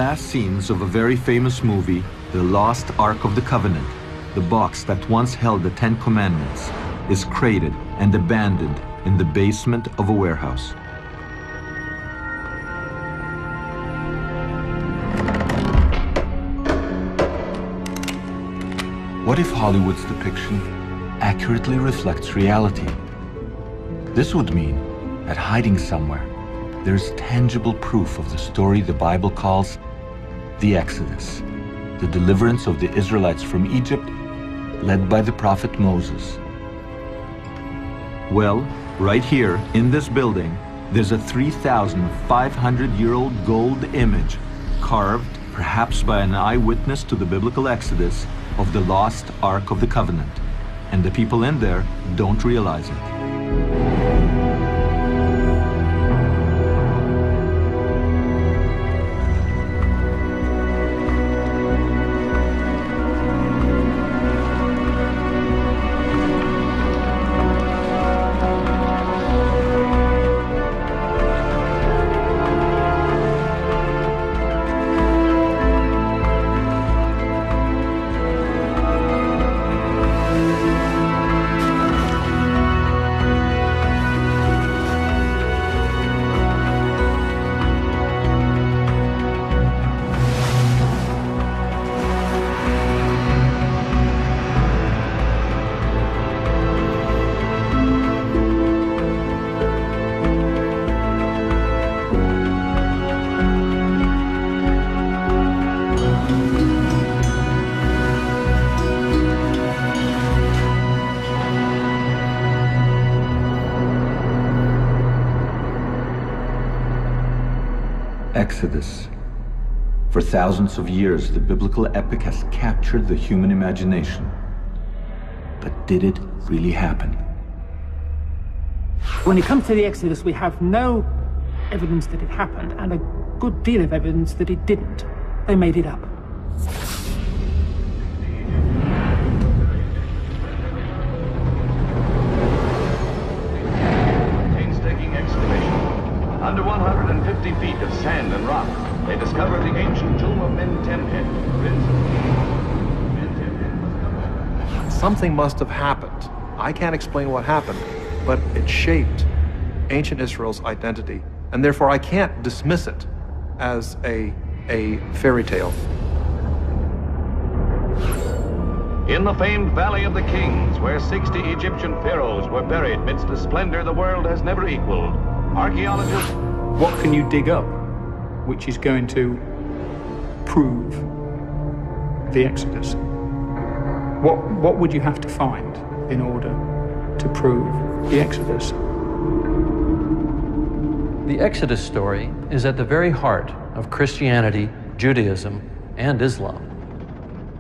last scenes of a very famous movie, The Lost Ark of the Covenant, the box that once held the Ten Commandments, is crated and abandoned in the basement of a warehouse. What if Hollywood's depiction accurately reflects reality? This would mean that hiding somewhere, there's tangible proof of the story the Bible calls the Exodus, the deliverance of the Israelites from Egypt, led by the prophet Moses. Well, right here in this building, there's a 3,500-year-old gold image carved, perhaps by an eyewitness to the biblical Exodus, of the lost Ark of the Covenant. And the people in there don't realize it. Exodus. For thousands of years, the biblical epic has captured the human imagination. But did it really happen? When it comes to the Exodus, we have no evidence that it happened and a good deal of evidence that it didn't. They made it up. Under 150 feet of sand and rock, they discovered the ancient tomb of Mentemhet. Something must have happened. I can't explain what happened, but it shaped ancient Israel's identity, and therefore I can't dismiss it as a fairy tale. In the famed Valley of the Kings, where 60 Egyptian pharaohs were buried midst a splendor the world has never equaled, archaeologists... What can you dig up which is going to prove the Exodus? What would you have to find in order to prove the Exodus? The Exodus story is at the very heart of Christianity, Judaism, and Islam.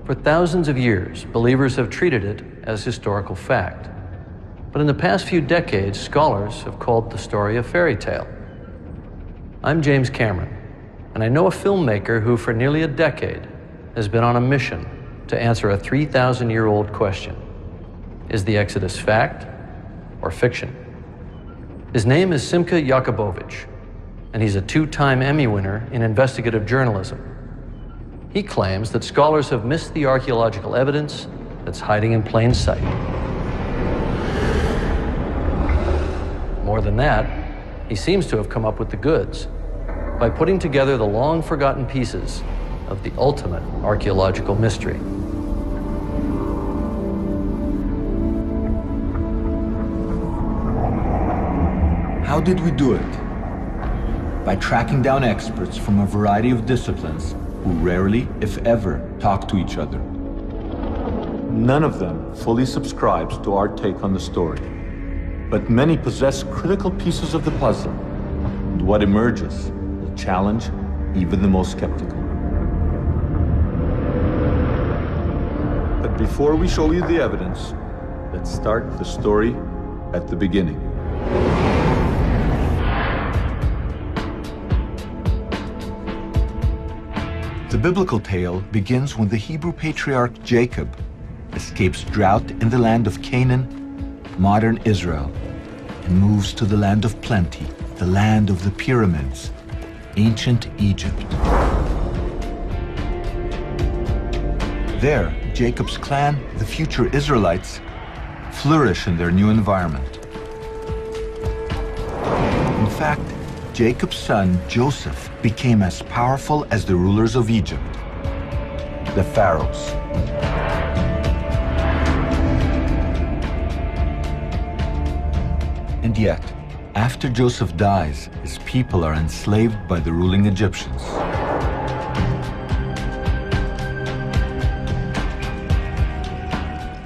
For thousands of years, believers have treated it as historical fact. But in the past few decades, scholars have called the story a fairy tale. I'm James Cameron, and I know a filmmaker who for nearly a decade has been on a mission to answer a 3,000-year-old question. Is the Exodus fact or fiction? His name is Simcha Jakubowicz, and he's a two-time Emmy winner in investigative journalism. He claims that scholars have missed the archaeological evidence that's hiding in plain sight. More than that, he seems to have come up with the goods by putting together the long-forgotten pieces of the ultimate archaeological mystery. How did we do it? By tracking down experts from a variety of disciplines who rarely, if ever, talk to each other. None of them fully subscribes to our take on the story, but many possess critical pieces of the puzzle, and what emerges will challenge even the most skeptical. But before we show you the evidence, let's start the story at the beginning. The biblical tale begins when the Hebrew patriarch Jacob escapes drought in the land of Canaan, modern Israel, and moves to the land of plenty, the land of the pyramids, ancient Egypt. There, Jacob's clan, the future Israelites, flourish in their new environment. In fact, Jacob's son, Joseph, became as powerful as the rulers of Egypt, the pharaohs. And yet, after Joseph dies, his people are enslaved by the ruling Egyptians.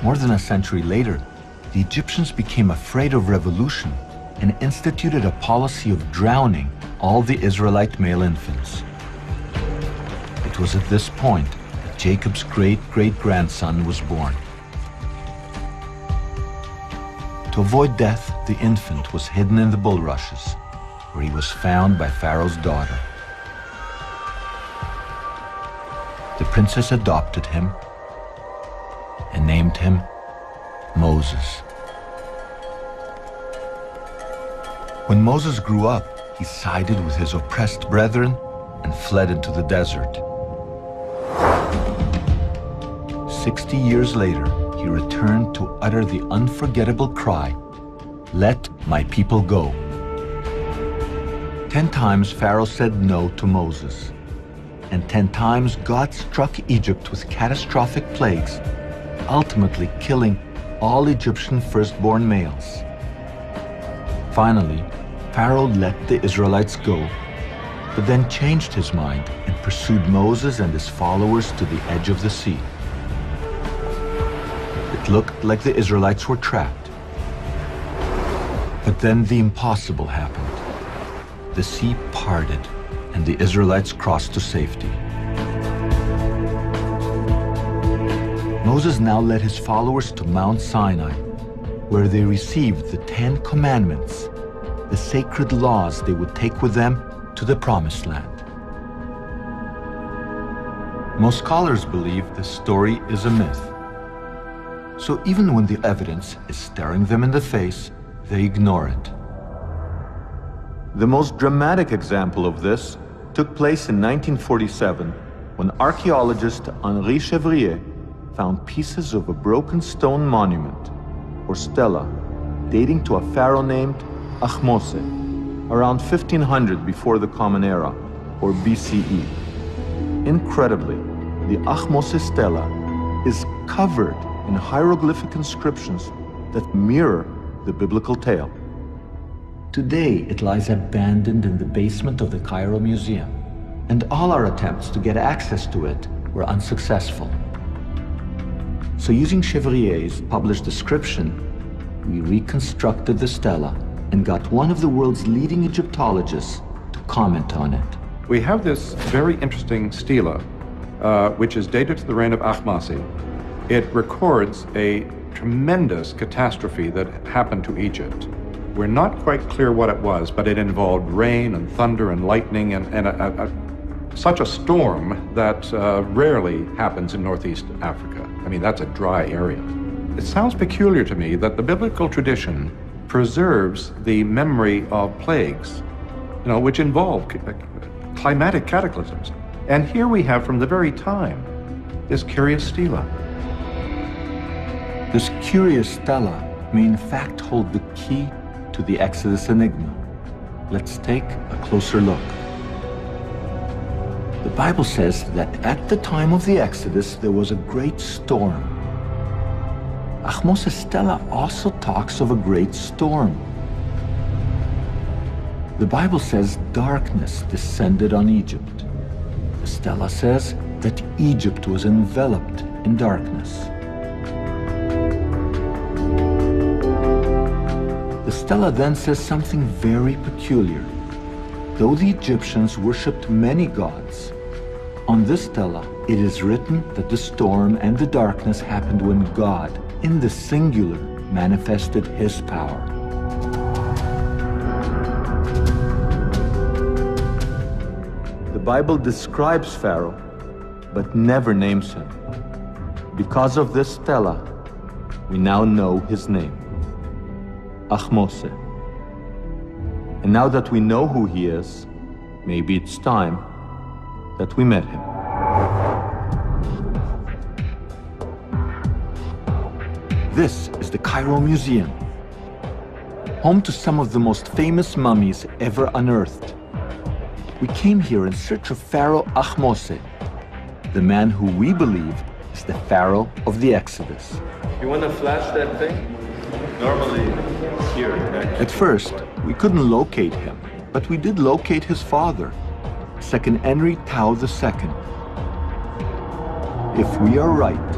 More than a century later, the Egyptians became afraid of revolution and instituted a policy of drowning all the Israelite male infants. It was at this point that Jacob's great-great-grandson was born. To avoid death, the infant was hidden in the bulrushes, where he was found by Pharaoh's daughter. The princess adopted him and named him Moses. When Moses grew up, he sided with his oppressed brethren and fled into the desert. 60 years later, he returned to utter the unforgettable cry, "Let my people go." 10 times Pharaoh said no to Moses, and 10 times God struck Egypt with catastrophic plagues, ultimately killing all Egyptian firstborn males. Finally, Pharaoh let the Israelites go, but then changed his mind and pursued Moses and his followers to the edge of the sea. It looked like the Israelites were trapped. But then the impossible happened. The sea parted, and the Israelites crossed to safety. Moses now led his followers to Mount Sinai, where they received the 10 Commandments, the sacred laws they would take with them to the Promised Land. Most scholars believe this story is a myth. So even when the evidence is staring them in the face, they ignore it. The most dramatic example of this took place in 1947 when archaeologist Henri Chevrier found pieces of a broken stone monument, or stela, dating to a pharaoh named Ahmose, around 1500 before the Common Era, or BCE. Incredibly, the Ahmose stela is covered in hieroglyphic inscriptions that mirror the biblical tale. Today, it lies abandoned in the basement of the Cairo Museum, and all our attempts to get access to it were unsuccessful. So using Chevrier's published description, we reconstructed the stela and got one of the world's leading Egyptologists to comment on it. We have this very interesting stela, which is dated to the reign of Ahmose. It records a tremendous catastrophe that happened to Egypt. We're not quite clear what it was, but it involved rain and thunder and lightning and such a storm that rarely happens in Northeast Africa. I mean, that's a dry area. It sounds peculiar to me that the biblical tradition preserves the memory of plagues, which involve climatic cataclysms. And here we have, from the very time, this curious stela. This curious stela may in fact hold the key to the Exodus enigma. Let's take a closer look. The Bible says that at the time of the Exodus, there was a great storm. Ahmose's stela also talks of a great storm. The Bible says darkness descended on Egypt. The stela says that Egypt was enveloped in darkness. The stela then says something very peculiar. Though the Egyptians worshipped many gods, on this stela it is written that the storm and the darkness happened when God, in the singular, manifested his power. The Bible describes Pharaoh, but never names him. Because of this stela, we now know his name, Ahmose. And now that we know who he is, maybe it's time that we met him. This is the Cairo Museum, home to some of the most famous mummies ever unearthed. We came here in search of Pharaoh Ahmose, the man who we believe is the Pharaoh of the Exodus. You want to flash that thing? Normally, it's here. At first, we couldn't locate him, but we did locate his father, Second Henry Tao II. If we are right,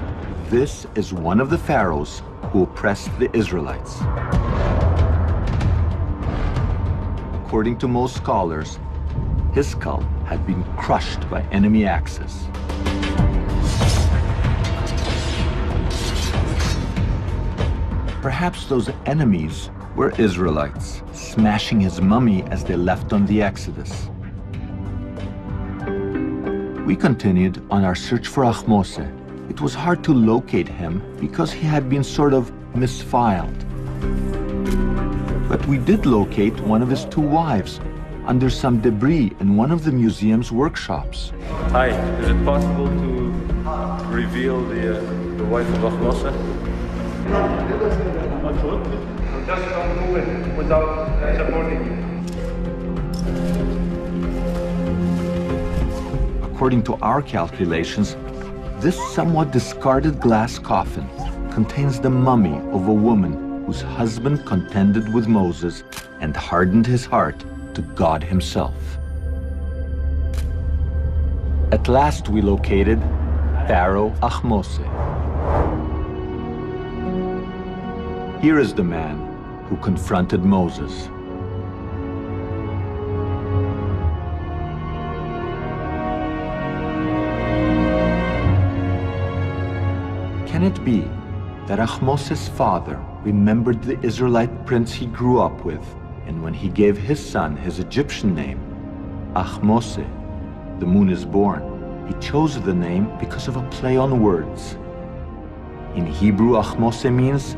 this is one of the pharaohs who oppressed the Israelites. According to most scholars, his skull had been crushed by enemy axes. Perhaps those enemies were Israelites, smashing his mummy as they left on the Exodus. We continued on our search for Ahmose. It was hard to locate him because he had been sort of misfiled. But we did locate one of his two wives under some debris in one of the museum's workshops. Hi, is it possible to reveal the wife of Ahmose? Just don't move it without supporting it. According to our calculations, this somewhat discarded glass coffin contains the mummy of a woman whose husband contended with Moses and hardened his heart to God himself. At last we located Pharaoh Ahmose. Here is the man who confronted Moses. Can it be that Ahmose's father remembered the Israelite prince he grew up with, and when he gave his son his Egyptian name, Ahmose, the moon is born, he chose the name because of a play on words. In Hebrew, Ahmose means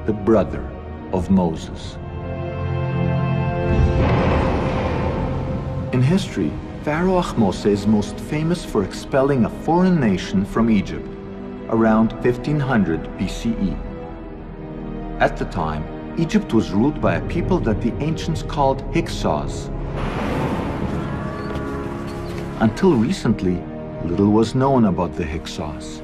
the brother of Moses. In history, Pharaoh Ahmose is most famous for expelling a foreign nation from Egypt around 1500 BCE. At the time, Egypt was ruled by a people that the ancients called Hyksos. Until recently, little was known about the Hyksos.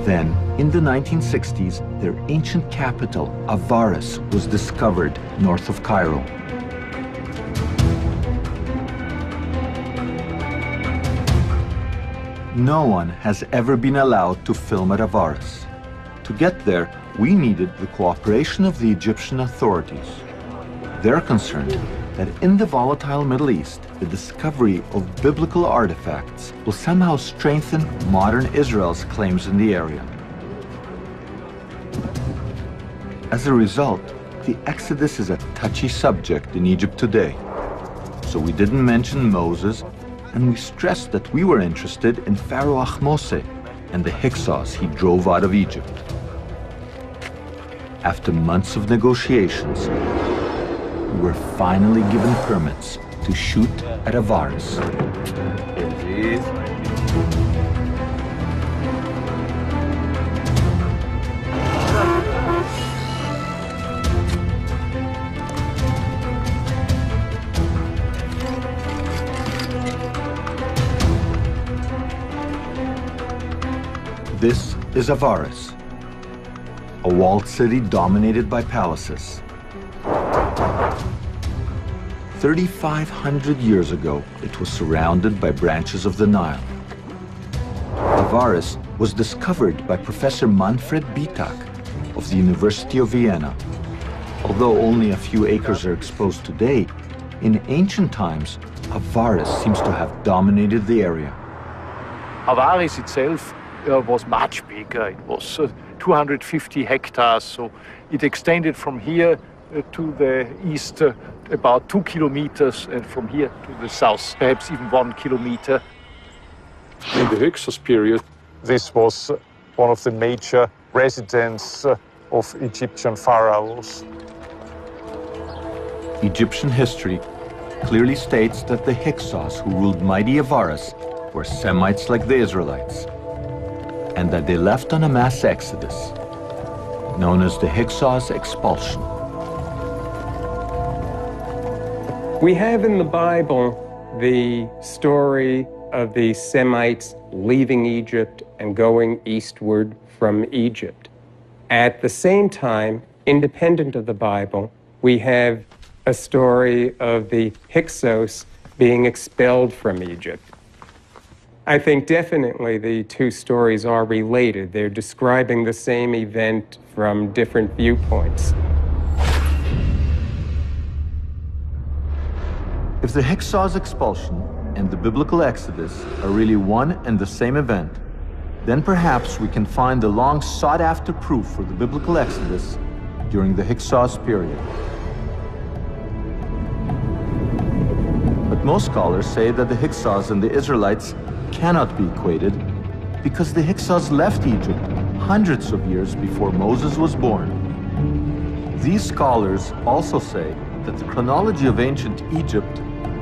Then, in the 1960s, their ancient capital, Avaris, was discovered north of Cairo. No one has ever been allowed to film at Avaris. To get there, we needed the cooperation of the Egyptian authorities. They're concerned that in the volatile Middle East, the discovery of biblical artifacts will somehow strengthen modern Israel's claims in the area. As a result, the Exodus is a touchy subject in Egypt today. So we didn't mention Moses, and we stressed that we were interested in Pharaoh Ahmose and the Hyksos he drove out of Egypt. After months of negotiations, we were finally given permits to shoot at Avaris. This is Avaris, a walled city dominated by palaces. 3,500 years ago, it was surrounded by branches of the Nile. Avaris was discovered by Professor Manfred Bitak of the University of Vienna. Although only a few acres are exposed today, in ancient times, Avaris seems to have dominated the area. Avaris itself was much bigger. It was 250 hectares, so it extended from here to the east about 2 kilometers, and from here to the south perhaps even 1 kilometer. In the Hyksos period, this was one of the major residences of Egyptian pharaohs. Egyptian history clearly states that the Hyksos who ruled mighty Avaris were Semites like the Israelites. and that they left on a mass exodus, known as the Hyksos expulsion. We have in the Bible the story of the Semites leaving Egypt and going eastward from Egypt. At the same time, independent of the Bible, we have a story of the Hyksos being expelled from Egypt. I think definitely the two stories are related. They're describing the same event from different viewpoints. If the Hyksos expulsion and the biblical Exodus are really one and the same event, then perhaps we can find the long sought-after proof for the biblical Exodus during the Hyksos period. But most scholars say that the Hyksos and the Israelites cannot be equated because the Hyksos left Egypt hundreds of years before Moses was born. These scholars also say that the chronology of ancient Egypt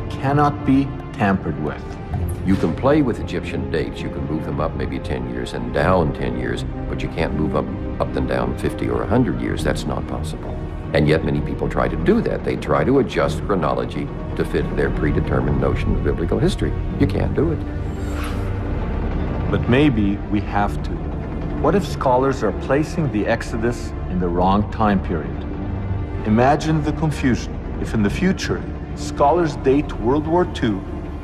cannot be tampered with. You can play with Egyptian dates. You can move them up maybe 10 years and down 10 years, but you can't move up and down 50 or 100 years. That's not possible. And yet many people try to do that. They try to adjust chronology to fit their predetermined notion of biblical history. You can't do it. But maybe we have to. What if scholars are placing the Exodus in the wrong time period? Imagine the confusion if in the future scholars date World War II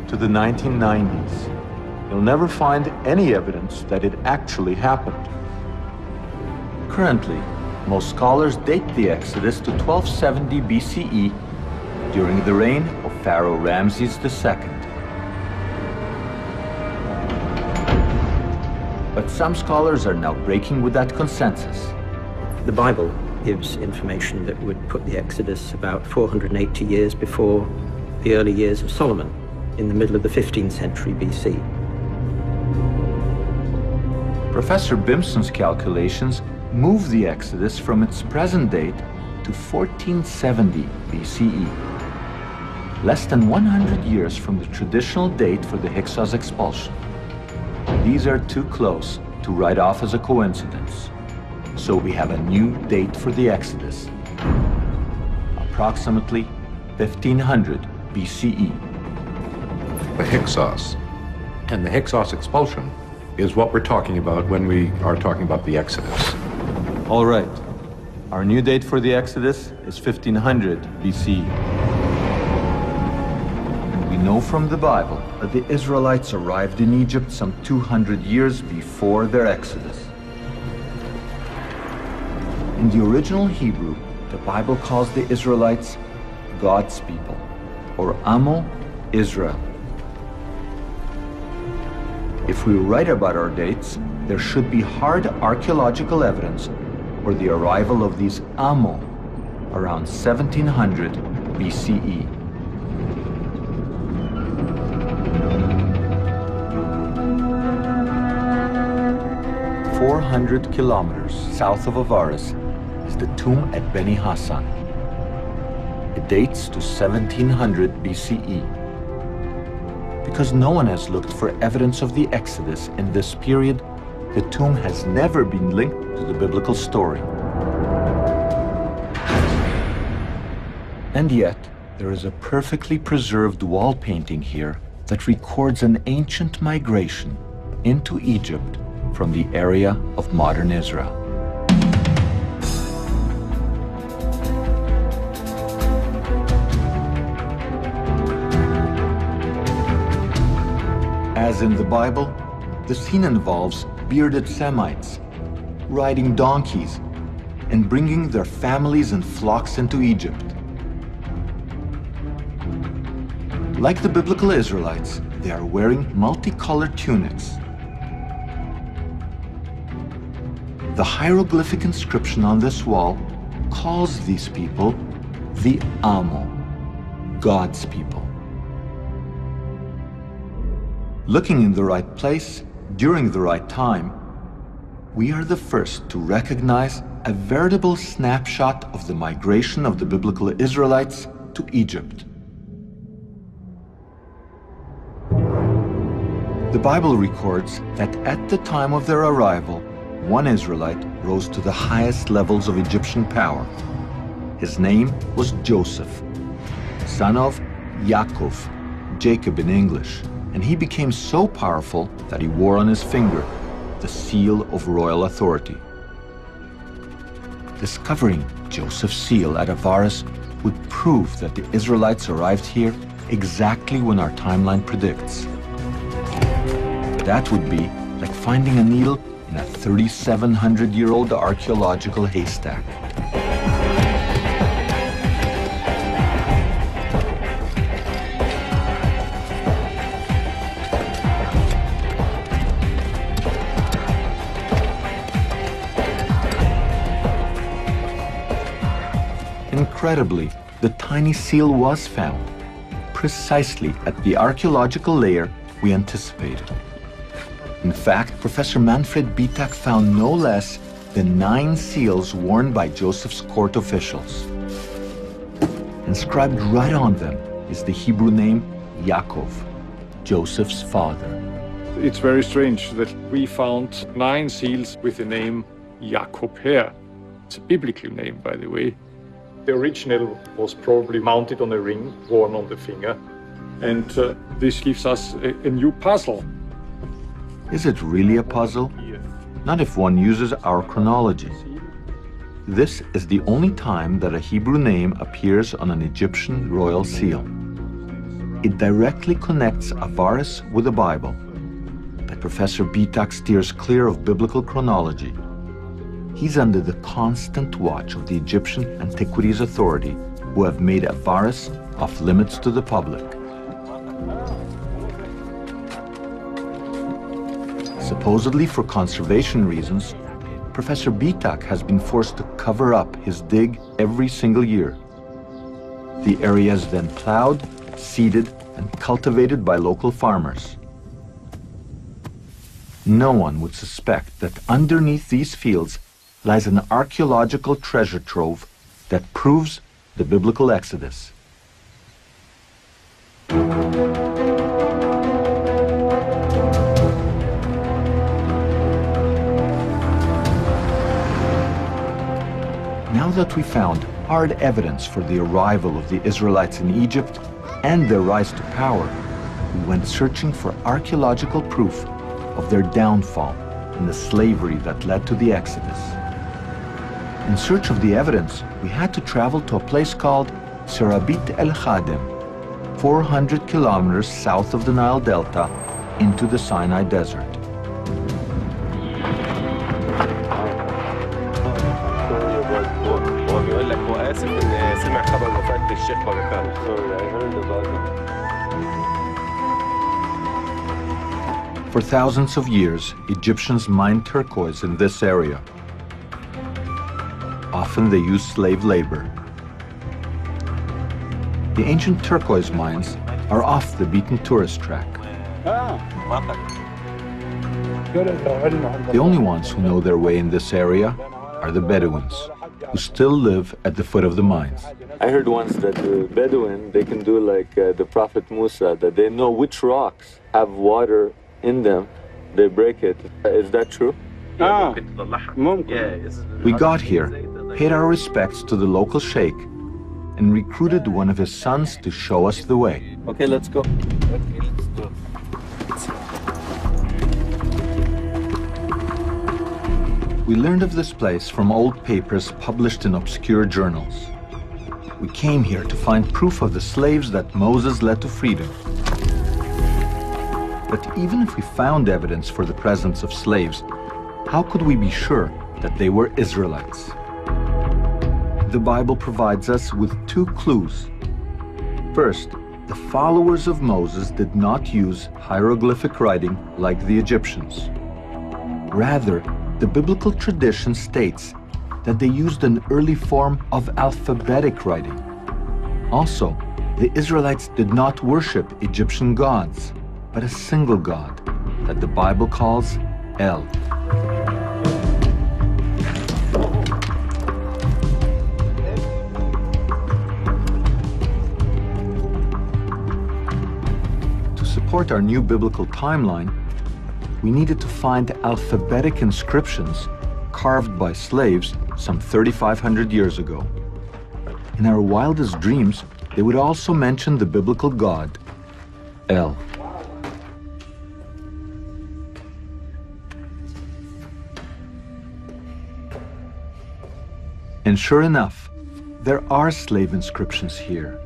to the 1990s. You'll never find any evidence that it actually happened. Currently, most scholars date the Exodus to 1270 BCE during the reign of Pharaoh Ramses II. But some scholars are now breaking with that consensus. The Bible gives information that would put the Exodus about 480 years before the early years of Solomon, in the middle of the 15th century BC. Professor Bimson's calculations move the Exodus from its present date to 1470 BCE, less than 100 years from the traditional date for the Hyksos expulsion. These are too close to write off as a coincidence. So we have a new date for the Exodus, approximately 1500 BCE. The Hyksos and the Hyksos expulsion is what we're talking about when we are talking about the Exodus. All right. Our new date for the Exodus is 1500 BCE. And we know from the Bible that the Israelites arrived in Egypt some 200 years before their Exodus. In the original Hebrew, the Bible calls the Israelites God's people, or Amo Israel. If we write about our dates, there should be hard archaeological evidence for the arrival of these Amo around 1700 BCE. "400 kilometers south of Avaris is the tomb at Beni Hassan. It dates to 1700 BCE. Because no one has looked for evidence of the Exodus in this period, the tomb has never been linked to the biblical story. And yet, there is a perfectly preserved wall painting here that records an ancient migration into Egypt from the area of modern Israel. As in the Bible, the scene involves bearded Semites riding donkeys and bringing their families and flocks into Egypt. Like the biblical Israelites, they are wearing multicolored tunics. The hieroglyphic inscription on this wall calls these people the Amo, God's people. Looking in the right place, during the right time, we are the first to recognize a veritable snapshot of the migration of the biblical Israelites to Egypt. The Bible records that at the time of their arrival, one Israelite rose to the highest levels of Egyptian power. His name was Joseph, son of Yaakov, Jacob in English, and he became so powerful that he wore on his finger the seal of royal authority. Discovering Joseph's seal at Avaris would prove that the Israelites arrived here exactly when our timeline predicts. That would be like finding a needle in a 3,700-year-old archaeological haystack. Incredibly, the tiny seal was found, precisely at the archaeological layer we anticipated. In fact, Professor Manfred Bitak found no less than 9 seals worn by Joseph's court officials. Inscribed right on them is the Hebrew name Yaakov, Joseph's father. It's very strange that we found 9 seals with the name Jacob here. It's a biblical name, by the way. The original was probably mounted on a ring worn on the finger. And this gives us a new puzzle. Is it really a puzzle? Not if one uses our chronology. This is the only time that a Hebrew name appears on an Egyptian royal seal. It directly connects Avaris with the Bible. But Professor Bitak steers clear of biblical chronology. He's under the constant watch of the Egyptian Antiquities Authority, who have made Avaris off limits to the public. Supposedly for conservation reasons, Professor Bitak has been forced to cover up his dig every single year. The area is then plowed, seeded, and cultivated by local farmers. No one would suspect that underneath these fields lies an archaeological treasure trove that proves the biblical Exodus. Now that we found hard evidence for the arrival of the Israelites in Egypt and their rise to power, we went searching for archaeological proof of their downfall and the slavery that led to the Exodus. In search of the evidence, we had to travel to a place called Serabit El Khadem, 400 kilometers south of the Nile Delta into the Sinai Desert. For thousands of years, Egyptians mined turquoise in this area. Often they used slave labor. The ancient turquoise mines are off the beaten tourist track. The only ones who know their way in this area are the Bedouins, who still live at the foot of the mines. I heard once that the Bedouin, they can do like the Prophet Musa, that they know which rocks have water in them, they break it. Is that true? We got here, paid our respects to the local sheikh, and recruited one of his sons to show us the way. Okay, let's go. We learned of this place from old papers published in obscure journals. We came here to find proof of the slaves that Moses led to freedom. But even if we found evidence for the presence of slaves, how could we be sure that they were Israelites? The Bible provides us with 2 clues. First, the followers of Moses did not use hieroglyphic writing like the Egyptians. Rather, the biblical tradition states that they used an early form of alphabetic writing. Also, the Israelites did not worship Egyptian gods, but a single God that the Bible calls El. To support support our new biblical timeline, we needed to find alphabetic inscriptions carved by slaves some 3,500 years ago. In our wildest dreams, they would also mention the biblical god, El. And sure enough, there are slave inscriptions here,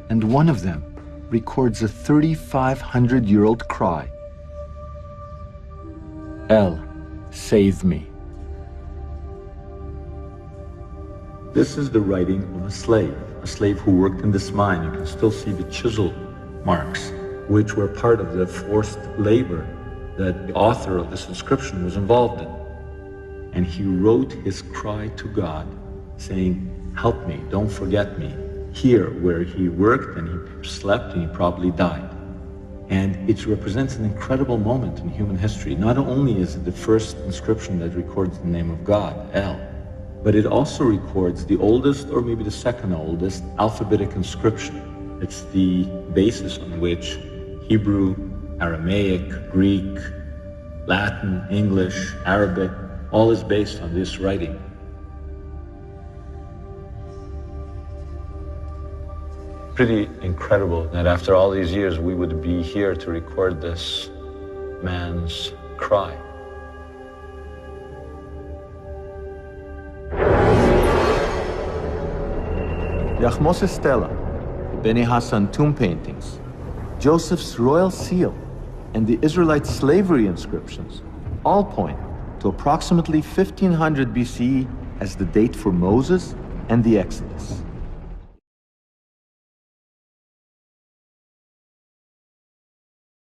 and one of them records a 3,500-year-old cry. El, save me. This is the writing of a slave who worked in this mine. You can still see the chisel marks, which were part of the forced labor that the author of this inscription was involved in. And he wrote his cry to God, saying, help me, don't forget me, here where he worked and he slept and he probably died. And it represents an incredible moment in human history. Not only is it the first inscription that records the name of God, El, but it also records the oldest, or maybe the second oldest, alphabetic inscription. It's the basis on which Hebrew, Aramaic, Greek, Latin, English, Arabic, all is based on this writing. Pretty incredible that after all these years we would be here to record this man's cry. Yachmos's stela, the Beni Hassan tomb paintings, Joseph's royal seal, and the Israelite slavery inscriptions all point to approximately 1500 BCE as the date for Moses and the Exodus.